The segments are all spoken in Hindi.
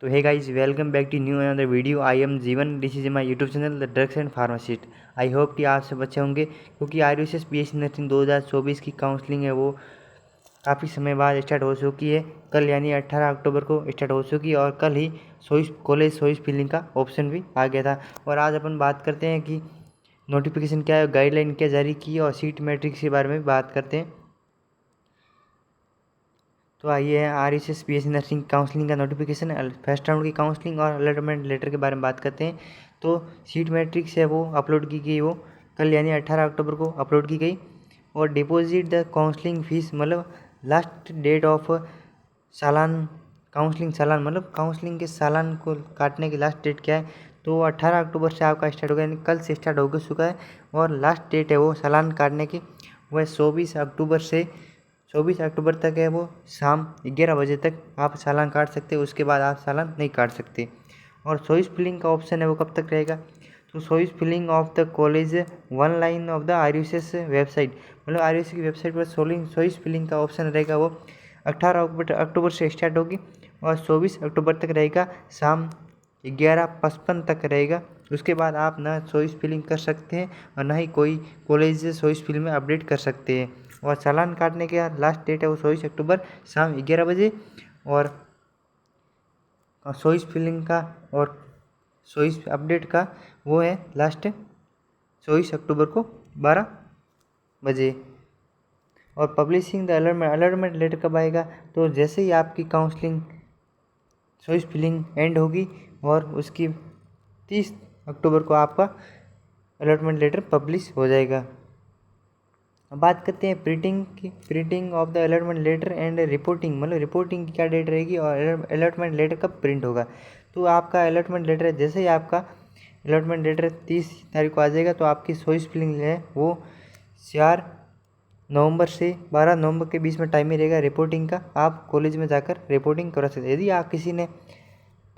तो hey guys, welcome back to new another video. I am Jeevan, this is my YouTube channel the drugs and pharmacist. I hope कि आप सब अच्छे होंगे, क्योंकि आयुष बीएससी नर्सिंग 2024 की काउंसलिंग है वो काफ़ी समय बाद स्टार्ट हो चुकी है। कल यानी 18 अक्टूबर को स्टार्ट हो चुकी है और कल ही कॉलेज चॉइस फिलिंग का ऑप्शन भी आ गया था। और आज अपन बात करते हैं कि नोटिफिकेशन क्या है, गाइडलाइन क्या जारी की है और सीट मैट्रिक्स के बारे में बात करते हैं। तो आइए RSS BSc नर्सिंग काउंसलिंग का नोटिफिकेशन, फर्स्ट राउंड की काउंसलिंग और अलॉटमेंट लेटर के बारे में बात करते हैं। तो सीट मैट्रिक्स है वो अपलोड की गई, वो कल यानी 18 अक्टूबर को अपलोड की गई। और डिपॉजिट द काउंसलिंग फीस मतलब लास्ट डेट ऑफ सालान काउंसलिंग, सालान मतलब काउंसलिंग के सालान को काटने की लास्ट डेट क्या है, तो 18 अक्टूबर से आपका स्टार्ट हो गया, यानी कल से स्टार्ट हो चुका है। और लास्ट डेट है वो सालान काटने की, वह 24 अक्टूबर तक है। वो शाम 11 बजे तक आप चालान काट सकते हो, उसके बाद आप चालान नहीं काट सकते। और चॉइस फिलिंग का ऑप्शन है वो कब तक रहेगा, तो choice filling of the college online of the Ayush website, मतलब आयुष की वेबसाइट पर चॉइस फिलिंग का ऑप्शन रहेगा वो 18 अक्टूबर से स्टार्ट होगी और 24 अक्टूबर तक रहेगा, शाम 11:55 तक रहेगा। उसके बाद आप ना चॉइस फिलिंग कर सकते हैं और ना ही कोई कॉलेज चॉइस फिलिंग में अपडेट कर सकते हैं। और चालान काटने का लास्ट डेट है वो 24 अक्टूबर शाम 11 बजे। और चॉइस फिलिंग का और चॉइस अपडेट का वो है लास्ट 24 अक्टूबर को 12 बजे। और पब्लिशिंग द अलॉटमेंट लेटर कब आएगा, तो जैसे ही आपकी काउंसलिंग चॉइस फिलिंग एंड होगी और उसकी 30 अक्टूबर को आपका अलॉटमेंट लेटर पब्लिश हो जाएगा। अब बात करते हैं प्रिंटिंग की, printing of the allotment letter and reporting, मतलब रिपोर्टिंग की क्या डेट रहेगी और अलॉटमेंट लेटर कब प्रिंट होगा। तो आपका अलॉटमेंट लेटर जैसे ही आपका अलॉटमेंट लेटर 30 तारीख को आ जाएगा, तो आपकी चॉइस फिलिंग है वो 4 नवंबर से 12 नवंबर के बीच में टाइम ही रहेगा रिपोर्टिंग का। आप कॉलेज में जाकर रिपोर्टिंग करा सकते हैं। यदि आप किसी ने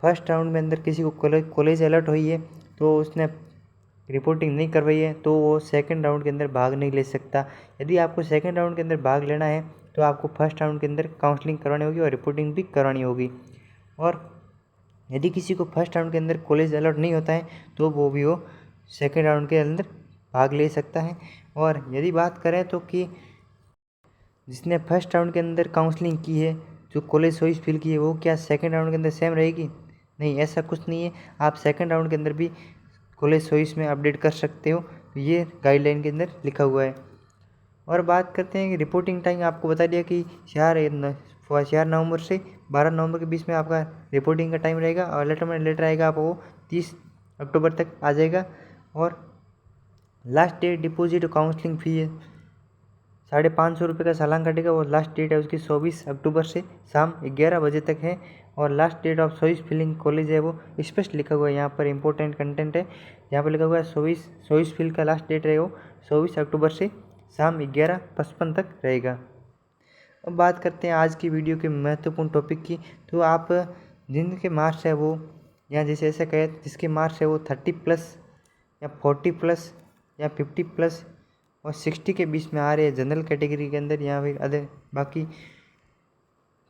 फर्स्ट राउंड में अंदर किसी को कॉलेज अलर्ट हुई है तो उसने रिपोर्टिंग नहीं करवाई है, तो वो सेकंड राउंड के अंदर भाग नहीं ले सकता। यदि आपको सेकंड राउंड के अंदर भाग लेना है तो आपको फर्स्ट राउंड के अंदर काउंसलिंग करवानी होगी और रिपोर्टिंग भी करवानी होगी। और यदि किसी को फर्स्ट राउंड के अंदर कॉलेज अलॉट नहीं होता है तो वो सेकंड राउंड के अंदर भाग ले सकता है। और यदि बात करें तो कि जिसने फर्स्ट राउंड के अंदर काउंसलिंग की है, जो कॉलेज चॉइस फिल की है, वो क्या सेकंड राउंड के अंदर सेम रहेगी? नहीं, ऐसा कुछ नहीं है। आप सेकंड राउंड के अंदर भी कॉलेज चॉइस में अपडेट कर सकते हो, तो ये गाइडलाइन के अंदर लिखा हुआ है। और बात करते हैं कि रिपोर्टिंग टाइम, आपको बता दिया कि 4 नवंबर से 12 नवंबर के बीच में आपका रिपोर्टिंग का टाइम रहेगा। और अलॉटमेंट लेटर आएगा आपको वो 30 अक्टूबर तक आ जाएगा। और last date deposit counselling fee है 550 रुपये का चालान कटेगा। वो लास्ट डेट है उसकी 24 अक्टूबर से शाम 11 बजे तक है। और last date of choice filling college है वो स्पष्ट लिखा हुआ है, यहाँ पर इंपॉर्टेंट कंटेंट है, यहाँ पर लिखा हुआ है चॉइस फिल का लास्ट डेट है वो 24 अक्टूबर से शाम 11:55 तक रहेगा। अब बात करते हैं आज की वीडियो के महत्वपूर्ण टॉपिक की। तो आप जिनके मार्क्स है वो, या जैसे ऐसा कहें जिसके मार्क्स है वो 30+ या 40+ या 50+ और 60 के बीच में आ रहे हैं जनरल कैटेगरी के अंदर, या फिर अदर बाकी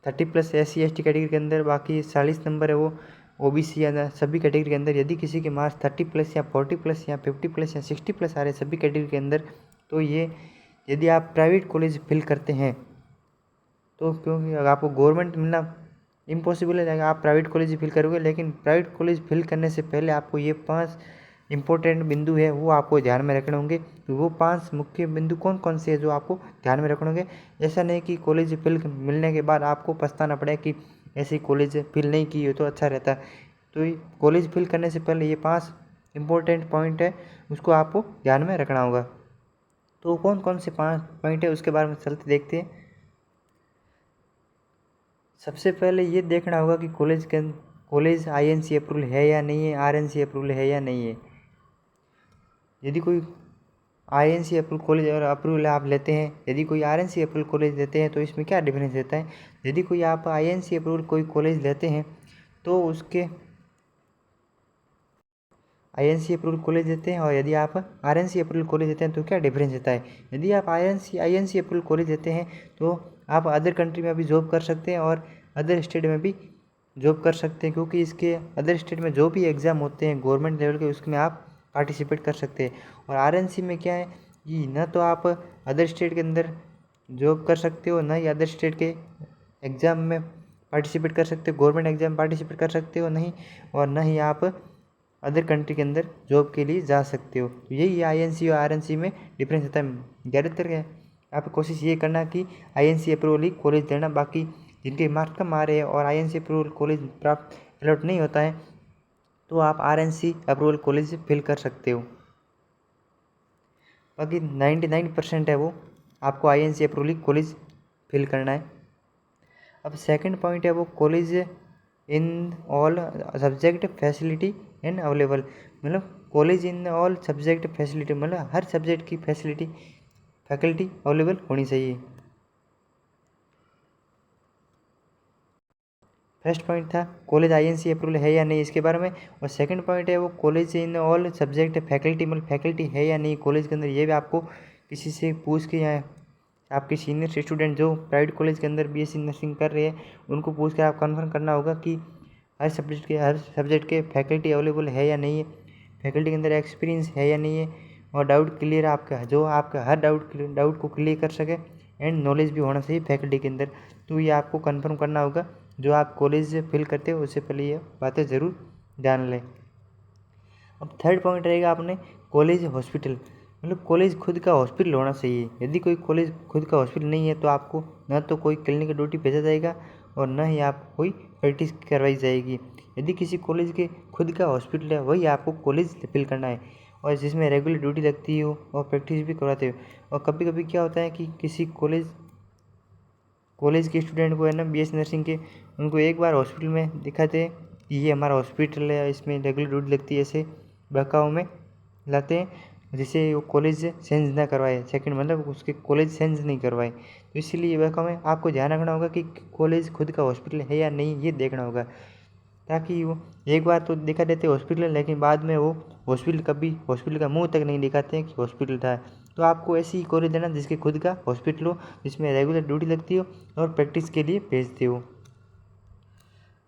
30+ SC/ST कैटेगरी के अंदर, बाकी 40 नंबर है वो OBC या सभी कैटेगरी के अंदर। यदि किसी के मार्क्स 30+ या 40+ या 50+ या 60+ आ रहे हैं सभी कैटेगरी के अंदर, तो ये यदि आप प्राइवेट कॉलेज फिल करते हैं तो, क्योंकि अगर आपको गवर्नमेंट मिलना इम्पॉसिबल है, आप प्राइवेट कॉलेज फिल करोगे, लेकिन प्राइवेट कॉलेज फिल करने से पहले आपको ये 5 इंपॉर्टेंट बिंदु है वो आपको ध्यान में रखने होंगे। तो वो 5 मुख्य बिंदु कौन कौन से हैं जो आपको ध्यान में रखने होंगे। ऐसा नहीं कि कॉलेज फिल मिलने के बाद आपको पछताना पड़े कि ऐसे कॉलेज फिल नहीं की हो तो अच्छा रहता। तो कॉलेज फिल करने से पहले ये 5 इंपॉर्टेंट पॉइंट है, उसको आपको ध्यान में रखना होगा। तो कौन कौन से 5 पॉइंट है उसके बारे में चलते देखते हैं। सबसे पहले ये देखना होगा कि कॉलेज INC अप्रूवल है या नहीं है, RNC अप्रूवल है या नहीं है। यदि कोई INC अप्रूवल कॉलेज और अप्रूवल आप लेते हैं, यदि कोई RNC अप्रूवल कॉलेज लेते हैं, तो इसमें क्या डिफरेंस रहता है। यदि कोई आप INC अप्रूवल कोई कॉलेज लेते हैं तो उसके INC अप्रूवल कॉलेज लेते हैं, और यदि आप RNC अप्रूवल कॉलेज लेते हैं तो क्या डिफरेंस रहता है। यदि आप INC अप्रूवल कॉलेज लेते हैं तो आप अदर कंट्री में भी जॉब कर सकते हैं और अदर स्टेट में भी जॉब कर सकते हैं, क्योंकि इसके अदर स्टेट में जो भी एग्ज़ाम होते हैं गवर्नमेंट लेवल के उसमें आप पार्टिसिपेट कर सकते हैं। और आरएनसी में क्या है कि ना तो आप अदर स्टेट के अंदर जॉब कर सकते हो, ना ही अदर स्टेट के एग्ज़ाम में पार्टिसिपेट कर सकते हो, गवर्नमेंट एग्ज़ाम पार्टिसिपेट कर सकते हो नहीं, और ना ही आप अदर कंट्री के अंदर जॉब के लिए जा सकते हो। तो यही आईएनसी और आरएनसी में डिफरेंस होता है। ज़्यादातर आप कोशिश ये करना कि आईएनसी अप्रूवल ही कॉलेज देना, बाकी जिनके मार्क्स कम आ रहे हैं और आईएनसी अप्रूवल कॉलेज प्राप्त अलॉट नहीं होता है तो आप आरएनसी अप्रूवल कॉलेज फिल कर सकते हो। बाकी 99% है वो आपको आईएनसी अप्रूवल कॉलेज फिल करना है। अब सेकंड पॉइंट है वो college in all subject facility and available, मतलब college in all subject facility, मतलब हर सब्जेक्ट की फैकल्टी अवेलेबल होनी चाहिए। फर्स्ट पॉइंट था कॉलेज आईएनसी अप्रूवल है या नहीं इसके बारे में, और सेकंड पॉइंट है वो college in all subject faculty, मतलब फैकल्टी है या नहीं कॉलेज के अंदर, ये भी आपको किसी से पूछ के या आपके सीनियर स्टूडेंट जो प्राइवेट कॉलेज के अंदर बीएससी नर्सिंग कर रहे हैं उनको पूछ कर आप कन्फर्म करना होगा कि हर सब्जेक्ट के फैकल्टी अवेलेबल है या नहीं है, फैकल्टी के अंदर एक्सपीरियंस है या नहीं है, और डाउट क्लियर आपका जो आपका हर डाउट को क्लियर कर सके, एंड नॉलेज भी होना चाहिए फैकल्टी के अंदर। तो ये आपको कंफर्म करना होगा जो आप कॉलेज फिल करते हो, उससे पहले ये बातें ज़रूर जान लें। अब थर्ड पॉइंट रहेगा आपने कॉलेज हॉस्पिटल, मतलब कॉलेज खुद का हॉस्पिटल होना चाहिए। यदि कोई कॉलेज खुद का हॉस्पिटल नहीं है तो आपको न तो कोई क्लिनिक ड्यूटी भेजा जाएगा और न ही आपको कोई प्रैक्टिस करवाई जाएगी। यदि किसी कॉलेज के खुद का हॉस्पिटल है वही आपको कॉलेज फिल करना है, और जिसमें रेगुलर ड्यूटी लगती हो और प्रैक्टिस भी करवाते हो। और कभी कभी क्या होता है कि किसी कॉलेज के स्टूडेंट को है ना बीएससी नर्सिंग के, उनको एक बार हॉस्पिटल में दिखाते हैं कि ये हमारा हॉस्पिटल है, इसमें रेगुलर ड्यूटी लगती है, ऐसे बहकाव में लाते हैं जिससे वो कॉलेज चेंज ना करवाए, सेकंड मतलब उसके कॉलेज चेंज नहीं करवाए। तो इसीलिए बहकाव में आपको ध्यान रखना होगा कि कॉलेज खुद का हॉस्पिटल है या नहीं, ये देखना होगा, ताकि वो एक बार तो दिखा देते हॉस्पिटल लेकिन बाद में वो हॉस्पिटल का मुंह तक नहीं दिखाते हैं कि हॉस्पिटल था। तो आपको ऐसी ही कॉलेज देना जिसके खुद का हॉस्पिटल हो, जिसमें रेगुलर ड्यूटी लगती हो और प्रैक्टिस के लिए भेजते हो।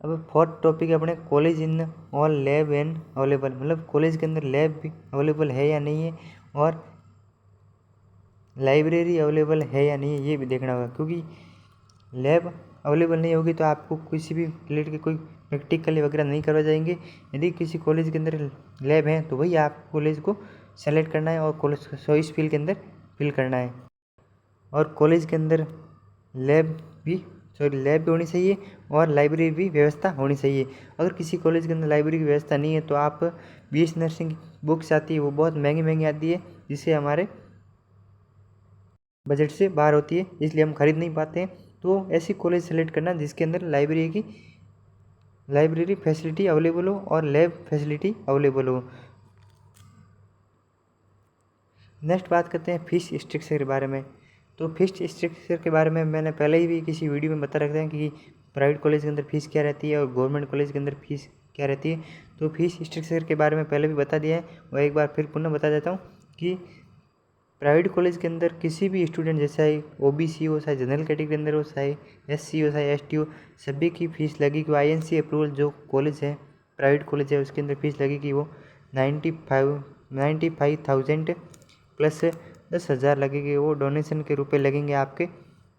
अब फोर्थ टॉपिक है अपने college in all lab and available, मतलब कॉलेज के अंदर लैब भी अवेलेबल है या नहीं है और लाइब्रेरी अवेलेबल है या नहीं है, ये भी देखना होगा। क्योंकि लैब अवेलेबल नहीं होगी तो आपको किसी भी रिलेटेड के कोई प्रैक्टिकल वगैरह नहीं करवा जाएंगे। यदि किसी कॉलेज के अंदर लैब है तो वही आप कॉलेज को सेलेक्ट करना है और कॉलेज चॉइस फील्ड के अंदर फिल करना है। और कॉलेज के अंदर लैब भी होनी चाहिए और लाइब्रेरी भी व्यवस्था होनी चाहिए। अगर किसी कॉलेज के अंदर लाइब्रेरी की व्यवस्था नहीं है तो आप बीएससी नर्सिंग की बुक्स आती है वो बहुत महंगी आती है, जिससे हमारे बजट से बाहर होती है, इसलिए हम खरीद नहीं पाते हैं। तो ऐसी कॉलेज सेलेक्ट करना जिसके अंदर लाइब्रेरी फैसिलिटी अवेलेबल हो और लैब फैसिलिटी अवेलेबल हो। नेक्स्ट बात करते हैं फीस स्ट्रक्चर के बारे में। तो फीस स्ट्रक्चर के बारे में मैंने पहले ही भी किसी वीडियो में बता रखा है कि प्राइवेट कॉलेज के अंदर फ़ीस क्या रहती है और गवर्नमेंट कॉलेज के अंदर फ़ीस क्या रहती है। तो फीस स्ट्रक्चर के बारे में पहले भी बता दिया है और एक बार फिर पुनः बता देता हूँ कि प्राइवेट कॉलेज के अंदर किसी भी स्टूडेंट जैसा ओबीसी हो, चाहे जनरल कैटेगरी के अंदर हो, चाहे एससी हो, चाहे एसटी हो, सभी की फ़ीस लगेगी। आईएनसी अप्रूवल जो कॉलेज है प्राइवेट कॉलेज है उसके अंदर फ़ीस लगेगी वो 95,000 प्लस 10,000 लगेंगे, वो डोनेशन के रुपए लगेंगे आपके।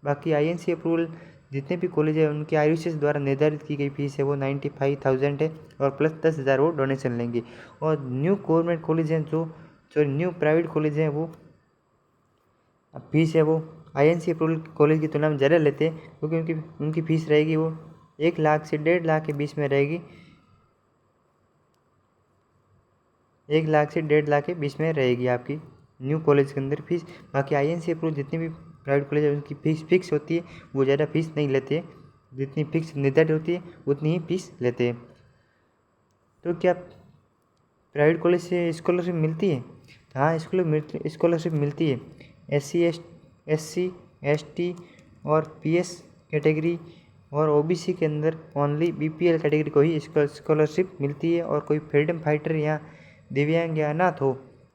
बाकी आईएनसी अप्रूवल जितने भी कॉलेज है उनके आईयूसीएस द्वारा निर्धारित की गई फीस है वो 95,000 है और प्लस 10,000 वो डोनेशन लेंगे। और न्यू गवर्नमेंट कॉलेज हैं जो न्यू प्राइवेट कॉलेज हैं वो फीस है वो आईएनसी अप्रूवल कॉलेज की तुलना में ज़्यादा लेते हैं, क्योंकि उनकी फ़ीस रहेगी वो 1 लाख से 1.5 लाख के बीच में रहेगी, 1 लाख से 1.5 लाख के बीच में रहेगी आपकी न्यू कॉलेज के अंदर फीस। बाकी आईएनसी अप्रूवल जितनी भी प्राइवेट कॉलेज है उनकी फ़ीस फिक्स होती है, वो ज़्यादा फीस नहीं लेते, जितनी फिक्स निर्धारित होती है उतनी ही फीस लेते हैं। तो क्या प्राइवेट कॉलेज से स्कॉलरशिप मिलती है? हाँ, स्कॉलरशिप मिलती है। एससी एसटी और पीएस कैटेगरी और ओबीसी के अंदर ओनली बीपीएल कैटेगरी को ही स्कॉलरशिप मिलती है, और कोई फ्रीडम फाइटर या दिव्यांग या अनाथ हो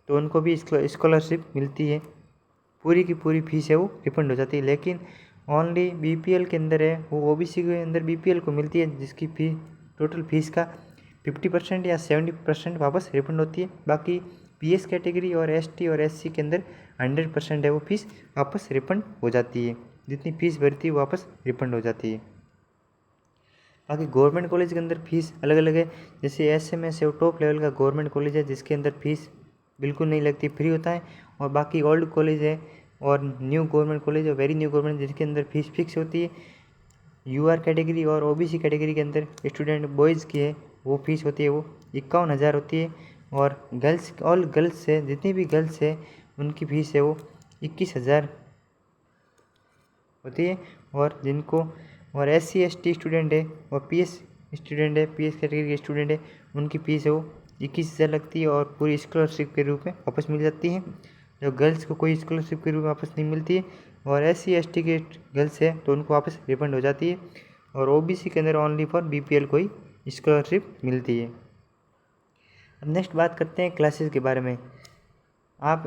तो उनको भी स्कॉलरशिप मिलती है। पूरी की पूरी फीस है वो रिफंड हो जाती है। लेकिन ओनली बीपीएल के अंदर है वो ओबीसी के अंदर बीपीएल को मिलती है, जिसकी फी टोटल फीस का 50% या 70% वापस रिफंड होती है। बाकी पीएस कैटेगरी और एसटी और एससी के अंदर 100% है वो फीस वापस रिफंड हो जाती है, जितनी फीस भरती है वापस रिफंड हो जाती है। बाकी गवर्नमेंट कॉलेज के अंदर फीस अलग अलग है, जैसे एसएमएस है वो टॉप लेवल का गवर्नमेंट कॉलेज है जिसके अंदर फीस बिल्कुल नहीं लगती, फ्री होता है। और बाकी ओल्ड कॉलेज है और न्यू गवर्नमेंट कॉलेज और वेरी न्यू गवर्नमेंट जिसके अंदर फीस फिक्स होती है। यूआर कैटेगरी और ओबीसी कैटेगरी के अंदर स्टूडेंट बॉयज़ की है वो फीस होती है वो 51,000 होती है। और गर्ल्स ऑल गर्ल्स है जितनी भी गर्ल्स है उनकी फीस है वो 21,000 होती है। और जिनको और SC ST स्टूडेंट है और पीएस स्टूडेंट है, पीएस कैटेगरी के स्टूडेंट है, उनकी फीस है वो 21,000 लगती है और पूरी स्कॉलरशिप के रूप में वापस मिल जाती है। जो गर्ल्स को कोई स्कॉलरशिप के रूप में वापस नहीं मिलती है और SC ST के गर्ल्स है तो उनको वापस रिफंड हो जाती है। और OBC के अंदर ओनली फॉर BPL को ही स्कॉलरशिप मिलती है। अब नेक्स्ट बात करते हैं क्लासेस के बारे में। आप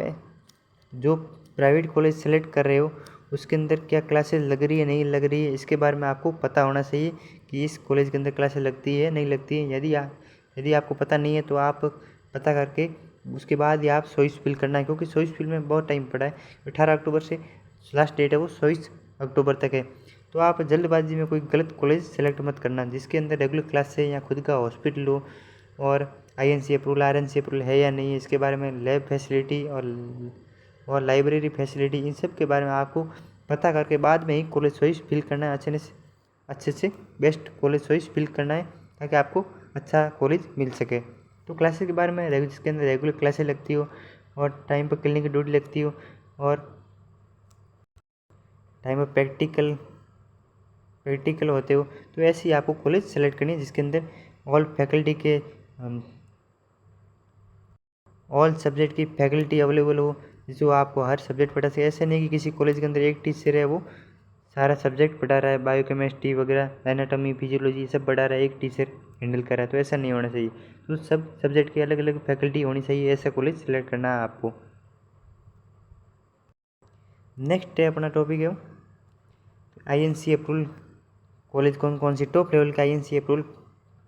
जो प्राइवेट कॉलेज सेलेक्ट कर रहे हो उसके अंदर क्या क्लासेस लग रही है नहीं लग रही है, इसके बारे में आपको पता होना चाहिए कि इस कॉलेज के अंदर क्लासेस लगती है नहीं लगती है। यदि आपको पता नहीं है तो आप पता करके उसके बाद ही आप चॉइस फिल करना है, क्योंकि चॉइस फिल में बहुत टाइम पड़ा है। 18 अक्टूबर से लास्ट डेट है वो 24 अक्टूबर तक है। तो आप जल्दबाजी में कोई गलत कॉलेज सेलेक्ट मत करना जिसके अंदर रेगुलर क्लास है या खुद का हॉस्पिटल हो और INC अप्रूवल RNC अप्रूवल है या नहीं है, इसके बारे में लैब फैसिलिटी और लाइब्रेरी फैसिलिटी इन सब के बारे में आपको पता करके बाद में ही कॉलेज चॉइस फिल करना है। अच्छे से बेस्ट कॉलेज चॉइस फिल करना है ताकि आपको अच्छा कॉलेज मिल सके। तो क्लासेस के बारे में जिसके अंदर रेगुलर क्लासेस लगती हो और टाइम पर क्लिनिक की ड्यूटी लगती हो और टाइम पर प्रैक्टिकल होते हो, तो ऐसे ही आपको कॉलेज सेलेक्ट करनी है जिसके अंदर ऑल सब्जेक्ट की फैकल्टी अवेलेबल हो, जो आपको हर सब्जेक्ट पढ़ा सके। ऐसा नहीं कि किसी कॉलेज के अंदर एक टीचर है वो सारा सब्जेक्ट पढ़ा रहा है, बायोकेमिस्ट्री वगैरह एनाटॉमी फिजियोलॉजी सब पढ़ा रहा है, एक टीचर हैंडल कर रहा है, तो ऐसा नहीं होना चाहिए। तो सब सब्जेक्ट की अलग अलग फैकल्टी होनी चाहिए, ऐसा कॉलेज सेलेक्ट करना है आपको। नेक्स्ट है अपना टॉपिक है INC अप्रूवल कॉलेज कौन कौन सी टॉप लेवल का INC अप्रूवल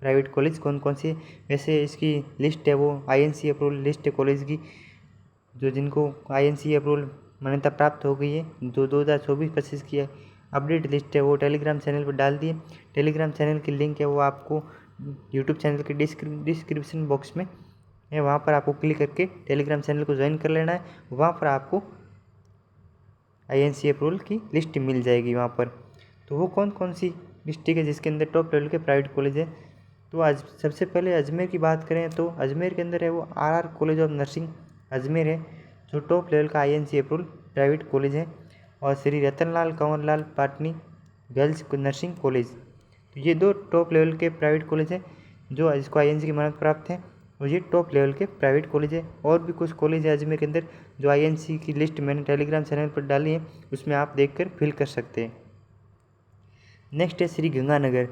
प्राइवेट कॉलेज कौन कौन सी। वैसे इसकी लिस्ट है वो INC अप्रूवल लिस्ट है कॉलेज की, जो जिनको INC अप्रूवल मान्यता प्राप्त हो गई है, जो 2024-25 की अपडेट लिस्ट है वो टेलीग्राम चैनल पर डाल दी है। टेलीग्राम चैनल की लिंक है वो आपको यूट्यूब चैनल के डिस्क्रिप्शन बॉक्स में है, वहाँ पर आपको क्लिक करके टेलीग्राम चैनल को ज्वाइन कर लेना है। वहाँ पर आपको INC अप्रूवल की लिस्ट मिल जाएगी वहाँ पर। तो वो कौन कौन सी डिस्ट्रिक्ट है जिसके अंदर टॉप लेवल के प्राइवेट कॉलेज है। तो आज सबसे पहले अजमेर की बात करें तो अजमेर के अंदर है वो RR college of nursing Ajmer है, जो टॉप लेवल का INC अप्रूवल प्राइवेट कॉलेज है। और Shri Ratanlal Kanwarlal Patni girls nursing college, तो ये दो टॉप लेवल के प्राइवेट कॉलेज हैं जो इसको INC की मान्यता प्राप्त है और ये टॉप लेवल के प्राइवेट कॉलेज है। और भी कुछ कॉलेज है अजमेर के अंदर जो INC की लिस्ट मैंने टेलीग्राम चैनल पर डाली है, उसमें आप देखकर फिल कर सकते हैं। नेक्स्ट है श्री गंगानगर।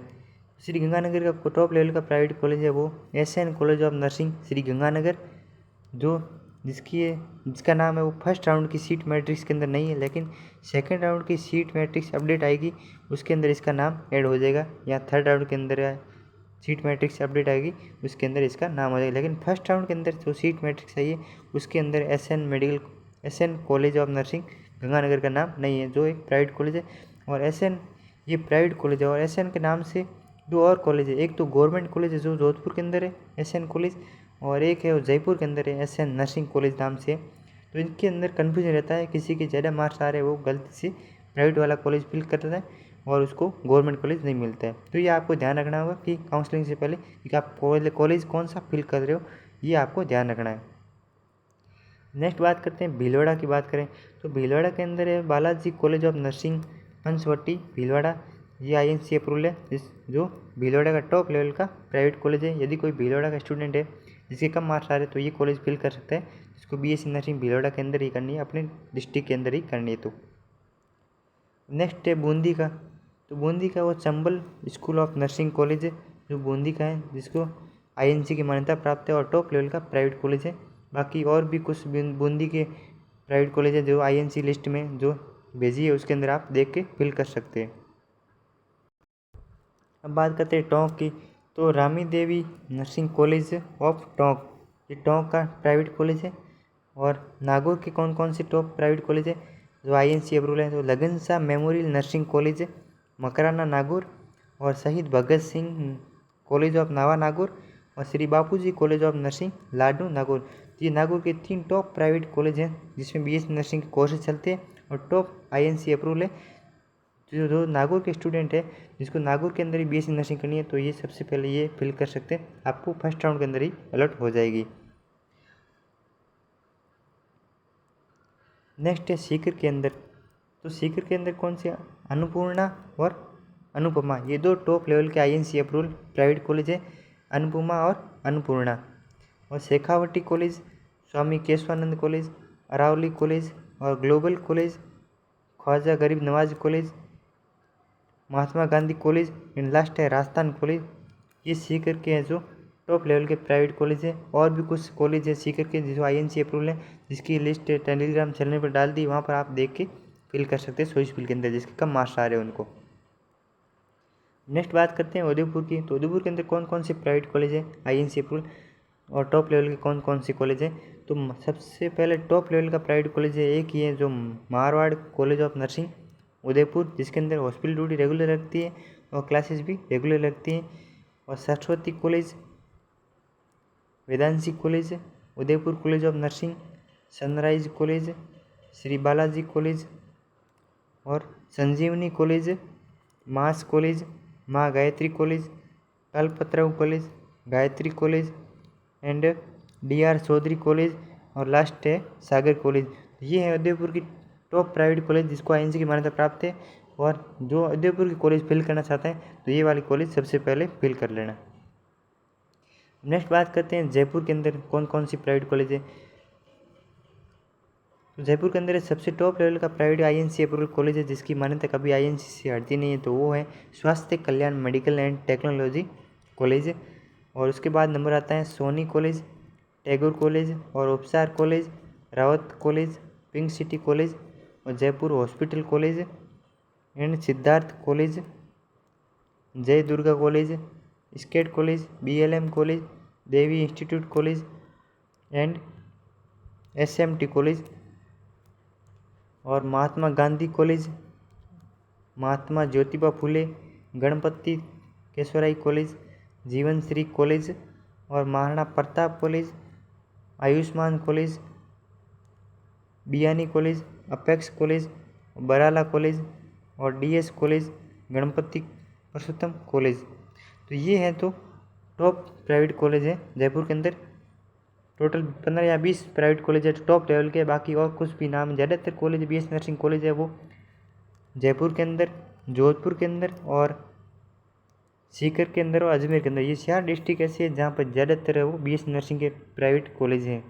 श्री गंगानगर का टॉप लेवल का प्राइवेट कॉलेज है वो SN college of nursing Shri Ganganagar, जो जिसका नाम है वो फर्स्ट राउंड की सीट मैट्रिक्स के अंदर नहीं है, लेकिन सेकंड राउंड की सीट मैट्रिक्स अपडेट आएगी उसके अंदर इसका नाम ऐड हो जाएगा, या थर्ड राउंड के अंदर सीट मैट्रिक्स अपडेट आएगी उसके अंदर इसका नाम हो जाएगा। लेकिन फर्स्ट राउंड के अंदर जो सीट मैट्रिक्स आई है उसके अंदर SN college of nursing Ganganagar का नाम नहीं है, जो एक प्राइवेट कॉलेज है। और SN ये प्राइवेट कॉलेज है और SN के नाम से दो और कॉलेज है, एक तो गवर्नमेंट कॉलेज है जो जोधपुर के अंदर है SN कॉलेज, और एक है वो जयपुर के अंदर है SN नर्सिंग कॉलेज नाम से। तो इनके अंदर कन्फ्यूजन रहता है, किसी के ज़्यादा मार्क्स आ रहे हैं वो गलती से प्राइवेट वाला कॉलेज फिल करता है और उसको गवर्नमेंट कॉलेज नहीं मिलता है। तो ये आपको ध्यान रखना होगा कि काउंसलिंग से पहले कि आप कॉलेज कौन सा फिल कर रहे हो, ये आपको ध्यान रखना है। नेक्स्ट बात करते हैं भीलवाड़ा की। बात करें तो भीलवाड़ा के अंदर है Balaji college of nursing Panchvati Bhilwara, ये INC अप्रूवल है जो भीलवाड़ा का टॉप लेवल का प्राइवेट कॉलेज है। यदि कोई भीलवाड़ा का स्टूडेंट है जिसके कम मार्क्स आ रहे हैं तो ये कॉलेज फिल कर सकता है, जिसको BSc नर्सिंग भीलवाड़ा के अंदर ही करनी है, अपने डिस्ट्रिक्ट के अंदर ही करनी है। तो नेक्स्ट है बूंदी का। तो बूंदी का वो Chambal school of nursing college है जो बूंदी का है, जिसको INC की मान्यता प्राप्त है और टॉप लेवल का प्राइवेट कॉलेज है। बाकी और भी कुछ बूंदी के प्राइवेट कॉलेज है जो INC लिस्ट में जो भेजी है, उसके अंदर आप देख के फिल कर सकते हैं। अब बात करते हैं टोंक की, तो रामी देवी नर्सिंग कॉलेज ऑफ टोंक, ये टोंक का प्राइवेट कॉलेज है। और नागौर के कौन कौन से टॉप प्राइवेट कॉलेज है जो INC अप्रूवल है, तो लगन Shah memorial nursing college, Makrana Nagaur, और शहीद भगत सिंह कॉलेज ऑफ नावा नागौर, और श्री बापूजी कॉलेज ऑफ नर्सिंग लाडू नागौर। ये नागौर के 3 टॉप प्राइवेट कॉलेज हैं जिसमें BSc नर्सिंग के कोर्सेज चलते हैं और टॉप INC अप्रूवल है। जो नागौर के स्टूडेंट है जिसको नागौर के अंदर ही BSc नर्सिंग करनी है, तो ये सबसे पहले ये फिल कर सकते हैं, आपको फर्स्ट राउंड के अंदर ही अलॉट हो जाएगी। नेक्स्ट है सीकर के अंदर, तो सीकर के अंदर कौन से, अन्नपूर्णा और अनुपमा, ये 2 टॉप लेवल के INC अप्रूवल प्राइवेट कॉलेज है, अनुपमा और अन्नपूर्णा। और शेखावटी कॉलेज, स्वामी केशवानंद कॉलेज, अरावली कॉलेज और ग्लोबल कॉलेज, ख्वाजा गरीब Nawaz college, Mahatma Gandhi college and last है राजस्थान कॉलेज। ये सीकर के हैं जो टॉप लेवल के प्राइवेट कॉलेज है। और भी कुछ कॉलेज है सीकर के जो INC अप्रूवल है, जिसकी लिस्ट टेलीग्राम चैनल पर डाल दी, वहाँ पर आप देख के फिल कर सकते हैं चॉइस फिल के अंदर, जिसके कम मार्क्स आ रहे हैं उनको। नेक्स्ट बात करते हैं उदयपुर की, तो उदयपुर के अंदर कौन कौन से प्राइवेट कॉलेज है INC अप्रूवल और टॉप लेवल के कौन कौन से कॉलेज है। तो सबसे पहले टॉप लेवल का प्राइवेट कॉलेज है, एक ही है जो Marwar college of nursing Udaipur, जिसके अंदर हॉस्पिटल ड्यूटी रेगुलर लगती है और क्लासेस भी रेगुलर लगती हैं। और Saraswati college, Vedanshi college, Udaipur college of nursing, sunrise college, Shri Balaji college और संजीवनी कॉलेज, मास college, Maa Gayatri college, Kalpataru college, Gayatri college and DR Chaudhary college और लास्ट है सागर कॉलेज। ये है उदयपुर की टॉप प्राइवेट कॉलेज जिसको INC की मान्यता प्राप्त है। और जो उदयपुर की कॉलेज फिल करना चाहते हैं तो ये वाली कॉलेज सबसे पहले फिल कर लेना। नेक्स्ट बात करते हैं जयपुर के अंदर कौन कौन सी प्राइवेट कॉलेज है। तो जयपुर के अंदर सबसे टॉप लेवल का प्राइवेट INC अप्रूवल कॉलेज है जिसकी मान्यता कभी INC से हटती नहीं है, तो वो है स्वास्थ्य कल्याण मेडिकल एंड टेक्नोलॉजी कॉलेज। और उसके बाद नंबर आता है सोनी कॉलेज, टैगोर कॉलेज और Upchar college, Rawat college, pink city college और Jaipur hospital college and Siddharth college, Jai Durga college, स्केट college, BLM college, Devi institute college and SMT college और Mahatma Gandhi college, Mahatma Jyotiba Phule, Ganpati Keshavrai college, Jeevan Shri college और Maharana Pratap college, Ayushman college, Biyani college, apex college, Barala college और DS college, Ganpati Parshottam college. तो ये है तो टॉप प्राइवेट कॉलेज है जयपुर के अंदर। टोटल 15 या 20 प्राइवेट कॉलेज है टॉप लेवल के, बाकी और कुछ भी नाम, ज़्यादातर कॉलेज BSc नर्सिंग कॉलेज है वो जयपुर के अंदर, जोधपुर के अंदर और सीकर के अंदर और अजमेर के अंदर। ये 4 डिस्ट्रिक्ट ऐसे हैं जहाँ पर ज़्यादातर है वो BSc नर्सिंग के प्राइवेट कॉलेज हैं।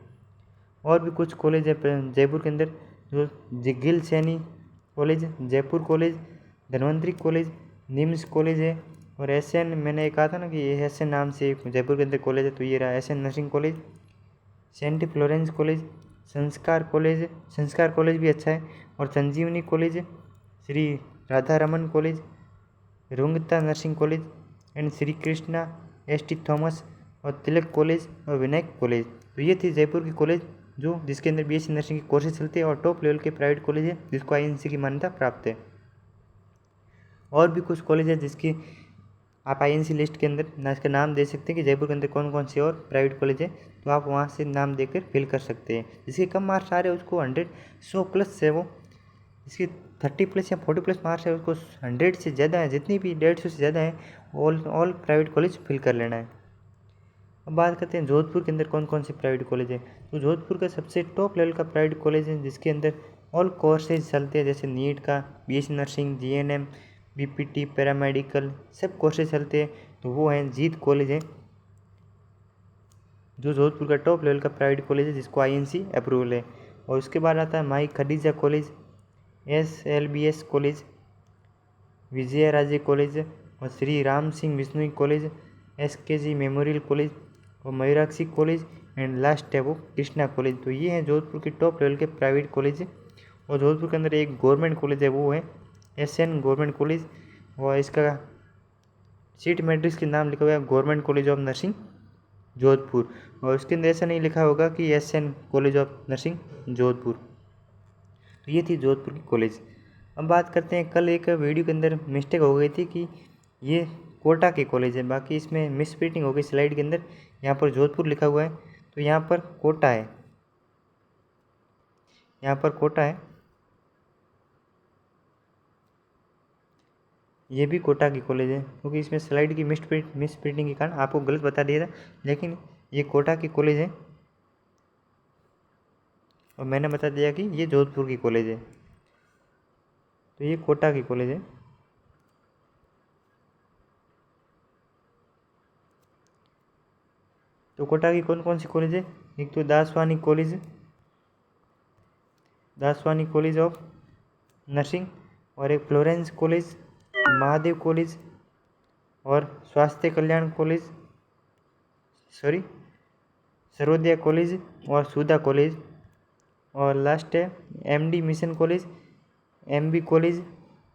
और भी कुछ कॉलेज है जयपुर के अंदर, जो Gill Saini college, Jaipur college, Dhanvantari college, NIMS college है और SN, मैंने कहा था ना कि ये SN नाम से जयपुर के अंदर कॉलेज है, तो ये रहा SN nursing college, saint Florence college, Sanskar college भी अच्छा है और Sanjeevani college, Shri Radha Raman college, Rungta nursing college and Shri Krishna ST Thomas और तिलक कॉलेज और विनायक कॉलेज। तो ये थी जयपुर की कॉलेज जो जिसके अंदर BSc नर्सिंग के कोर्सेज चलते हैं और टॉप लेवल के प्राइवेट कॉलेज है जिसको INC की मान्यता प्राप्त है। और भी कुछ कॉलेज है जिसकी आप INC लिस्ट के अंदर इसका नाम दे सकते हैं कि जयपुर के अंदर कौन कौन से और प्राइवेट कॉलेज है, तो आप वहाँ से नाम देकर फिल कर सकते हैं। जिसके कम मार्क्स आ रहे हैं उसको 100+ है वो, इसके 30+ या 40+ मार्क्स है उसको 100 से ज़्यादा है, जितनी भी 150 से ज़्यादा है ऑल प्राइवेट कॉलेज फिल कर लेना है। अब बात करते हैं जोधपुर के अंदर कौन कौन से प्राइवेट कॉलेज है। तो जोधपुर का सबसे टॉप लेवल का प्राइवेट कॉलेज है जिसके अंदर ऑल कोर्सेज चलते हैं, जैसे नीट का, BSc nursing, GNM, BPT, paramedical, सब कोर्सेज चलते हैं, तो वो हैं जीत कॉलेज है जो जोधपुर का टॉप लेवल का प्राइवेट कॉलेज है जिसको INC अप्रूवल है। और उसके बाद आता है माई खदीजा कॉलेज, SLBS कॉलेज, विजय राजे कॉलेज और Shri Ram Singh Bishnoi college, SKG memorial college और मयूराक्षी कॉलेज एंड लास्ट है वो कृष्णा कॉलेज। तो ये हैं जोधपुर के टॉप लेवल के प्राइवेट कॉलेज और जोधपुर के अंदर एक गवर्नमेंट कॉलेज है, वो है SN गवर्नमेंट कॉलेज, और इसका सीट मैट्रिक्स के नाम लिखा हुआ है government college of nursing Jodhpur, और उसके अंदर ऐसा नहीं लिखा होगा कि SN college of nursing Jodhpur. तो ये थी जोधपुर की कॉलेज। अब बात करते हैं, कल एक वीडियो के अंदर मिस्टेक हो गई थी कि ये कोटा की कॉलेज है, बाकी इसमें मिस प्रिंटिंग हो गई स्लाइड के अंदर, यहाँ पर जोधपुर लिखा हुआ है तो यहाँ पर कोटा है, यहाँ पर कोटा है, ये भी कोटा की कॉलेज है, क्योंकि इसमें स्लाइड की मिस प्रिंटिंग के कारण आपको गलत बता दिया था, लेकिन ये कोटा की कॉलेज है और मैंने बता दिया कि ये जोधपुर की कॉलेज है, तो ये कोटा की कॉलेज है। तो कोटा की कौन कौन सी कॉलेज है, एक तो दासवानी कॉलेज ऑफ नर्सिंग, और एक फ्लोरेंस कॉलेज, महादेव कॉलेज, और स्वास्थ्य कल्याण कॉलेज, सर्वोदय कॉलेज, और सुधा कॉलेज, और लास्ट है MD mission college, MB college,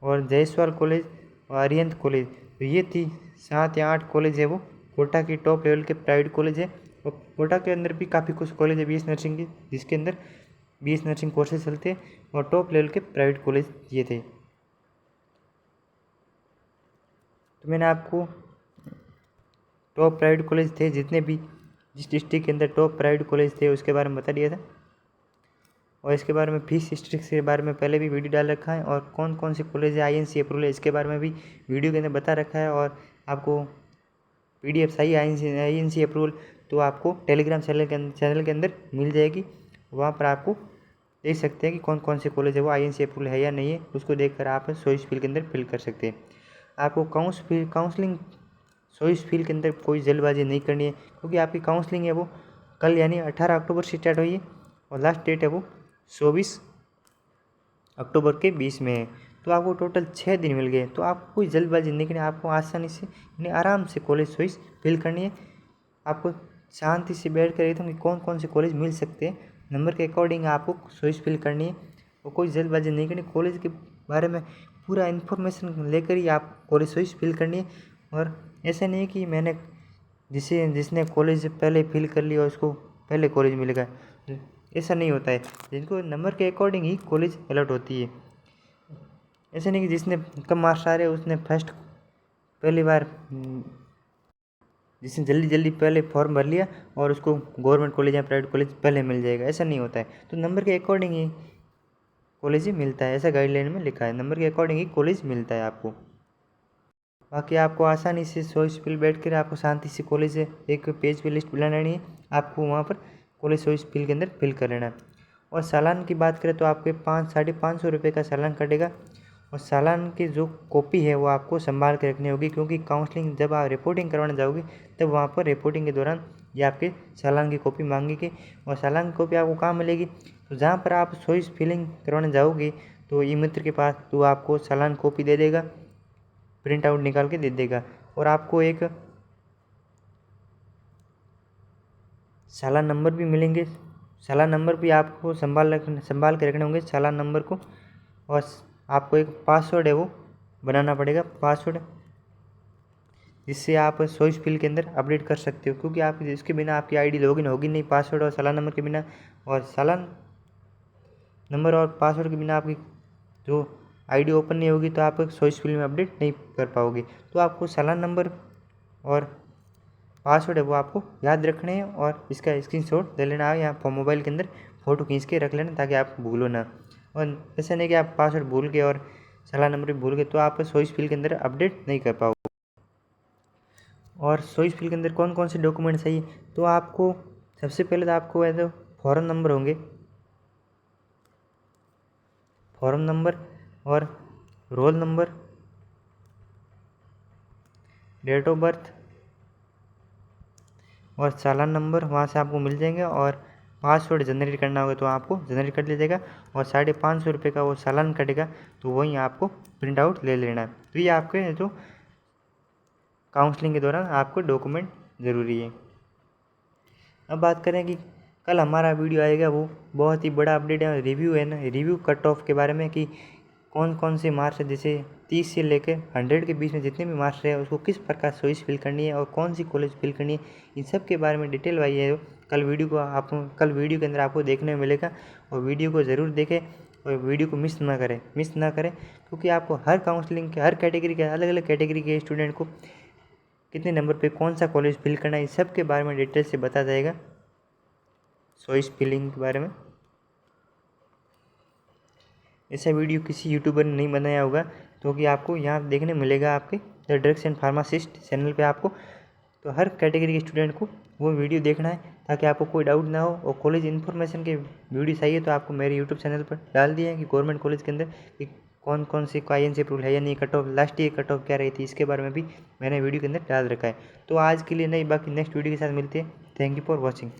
और जायसवाल कॉलेज, और अरिहंत कॉलेज। तो ये थी 7 या 8 कॉलेज है, वो कोटा की टॉप लेवल के प्राइवेट कॉलेज है। और कोटा के अंदर भी काफ़ी कुछ कॉलेज है BS नर्सिंग की, जिसके अंदर BS नर्सिंग कोर्सेज चलते हैं, और टॉप लेवल के प्राइवेट कॉलेज ये थे। तो मैंने आपको टॉप प्राइवेट कॉलेज थे जितने भी जिस डिस्ट्रिक्ट के अंदर टॉप प्राइवेट कॉलेज थे उसके बारे में बता दिया था, और इसके बारे में फीस स्ट्रक्चर के बारे में पहले भी वीडियो डाल रखा है, और कौन कौन से कॉलेज है INC अप्रूवल है इसके बारे में भी वीडियो के अंदर बता रखा है। और आपको PDF चाहिए INC अप्रूवल तो आपको टेलीग्राम चैनल के अंदर मिल जाएगी, वहाँ पर आपको देख सकते हैं कि कौन कौन से कॉलेज है वो INC अप्रूवल है या नहीं है, उसको देखकर आप चॉइस फील्ड के अंदर फिल कर सकते हैं। आपको काउंसलिंग चॉइस फील्ड के अंदर कोई जल्दबाजी नहीं करनी है, क्योंकि आपकी काउंसलिंग है वो कल यानी 18 अक्टूबर से स्टार्ट हुई है, और लास्ट डेट है वो 24 अक्टूबर के 20 में है। तो आपको टोटल 6 दिन मिल गए, तो आपको कोई जल्दबाजी नहीं करनी, आपको आसानी से यानी आराम से कॉलेज चॉइस फिल करनी है। आपको शांति से बैठ कर एकदम कि कौन कौन से कॉलेज मिल सकते हैं, नंबर के अकॉर्डिंग आपको चॉइस फिल करनी है, और कोई जल्दबाजी नहीं करनी। कॉलेज के बारे में पूरा इन्फॉर्मेशन लेकर ही आप कॉलेज चॉइस फिल करनी है। और ऐसा नहीं है कि मैंने जिसने कॉलेज पहले फिल कर लिया उसको पहले कॉलेज मिलेगा, ऐसा नहीं होता है। जिनको नंबर के अकॉर्डिंग ही कॉलेज अलॉट होती है, ऐसा नहीं कि जिसने कम मार्क्स आ रहे उसने फर्स्ट पहली बार जिसने जल्दी पहले फॉर्म भर लिया और उसको गवर्नमेंट कॉलेज या प्राइवेट कॉलेज पहले मिल जाएगा, ऐसा नहीं होता है। तो नंबर के अकॉर्डिंग ही कॉलेज ही मिलता है, ऐसा गाइडलाइन में लिखा है, नंबर के अकॉर्डिंग ही कॉलेज मिलता है आपको। बाकी आपको आसानी से चॉइस फिल बैठ कर आपको शांति से कॉलेज एक पेज पे लिस्ट बनानी है, आपको वहाँ पर कॉलेज चॉइस फिल के अंदर फिल कर लेना है। और चालान की बात करें तो आपके 500-550 रुपये का चालान कटेगा, और चालान की जो कॉपी है वो आपको संभाल के रखनी होगी, क्योंकि काउंसलिंग जब आप रिपोर्टिंग करवाने जाओगे तब वहाँ पर रिपोर्टिंग के दौरान ये आपके चालान की कॉपी मांगेगी। और चालान की कॉपी आपको कहाँ मिलेगी, तो जहाँ पर आप चॉइस फिलिंग करवाने जाओगे तो ई मित्र के पास तो आपको चालान कॉपी दे देगा, प्रिंट आउट निकाल के दे देगा, और आपको एक चालान नंबर भी मिलेंगे। चालान नंबर भी आपको संभाल के रखने होंगे चालान नंबर को, और आपको एक पासवर्ड है वो बनाना पड़ेगा, पासवर्ड जिससे आप चॉइस फिल के अंदर अपडेट कर सकते हो, क्योंकि आप इसके बिना आपकी ID लॉगिन होगी नहीं, पासवर्ड और चालान नंबर के बिना। और चालान नंबर और पासवर्ड के बिना आपकी जो ID ओपन नहीं होगी तो आप चॉइस फिल में अपडेट नहीं कर पाओगे। तो आपको चालान नंबर और पासवर्ड है वो आपको याद रखने हैं, और इसका स्क्रीनशॉट ले लेना है, यहाँ मोबाइल के अंदर फ़ोटो खींच के रख लेना ताकि आप भूलो ना। और ऐसा नहीं कि आप पासवर्ड भूल गए और चालान नंबर भी भूल गए तो आप चॉइस फिल के अंदर अपडेट नहीं कर पाओगे। और चॉइस फिल के अंदर कौन कौन से डॉक्यूमेंट चाहिए, तो आपको सबसे पहले तो आपको ऐसे फॉर्म नंबर होंगे, फॉर्म नंबर और roll number, date of birth और चालान नंबर वहाँ से आपको मिल जाएंगे। और पासवर्ड जनरेट करना होगा तो आपको जनरेट कर लीजिएगा, और 550 रुपये का वो चालान कटेगा तो वही आपको प्रिंट आउट ले लेना है। तो ये आपके जो काउंसलिंग के दौरान आपको डॉक्यूमेंट ज़रूरी है। अब बात करें कि कल हमारा वीडियो आएगा, वो बहुत ही बड़ा अपडेट है, रिव्यू है ना, रिव्यू कट ऑफ के बारे में कि कौन कौन से मार्क्स है, जैसे 30 से लेकर 100 के बीच में जितने भी मार्क्स रहे उसको किस प्रकार चॉइस फिल करनी है और कौन सी कॉलेज फिल करनी है, इन सब के बारे में डिटेल वाइज है। कल वीडियो के अंदर आपको देखने में मिलेगा, और वीडियो को ज़रूर देखें और वीडियो को मिस ना करें, क्योंकि आपको हर काउंसलिंग के हर कैटेगरी के अलग अलग कैटेगरी के स्टूडेंट को कितने नंबर पे कौन सा कॉलेज फिल करना है, इस सब के बारे में डिटेल से बता जाएगा, चॉइस फिलिंग के बारे में। ऐसा वीडियो किसी यूट्यूबर ने नहीं बनाया होगा, क्योंकि आपको यहाँ देखने मिलेगा आपके the drugs and pharmacist channel पे आपको। तो हर कैटेगरी के स्टूडेंट को वो वीडियो देखना है, ताकि आपको कोई डाउट ना हो। और कॉलेज इन्फॉर्मेशन के वीडियो चाहिए तो आपको मेरे यूट्यूब चैनल पर डाल दिया है कि गवर्नमेंट कॉलेज के अंदर कि कौन कौन सी INC अप्रूवल है या नहीं, cut off last year cut off क्या रही थी, इसके बारे में भी मैंने वीडियो के अंदर डाल रखा है। तो आज के लिए नहीं, बाकी नेक्स्ट वीडियो के साथ मिलते हैं। Thank you for watching.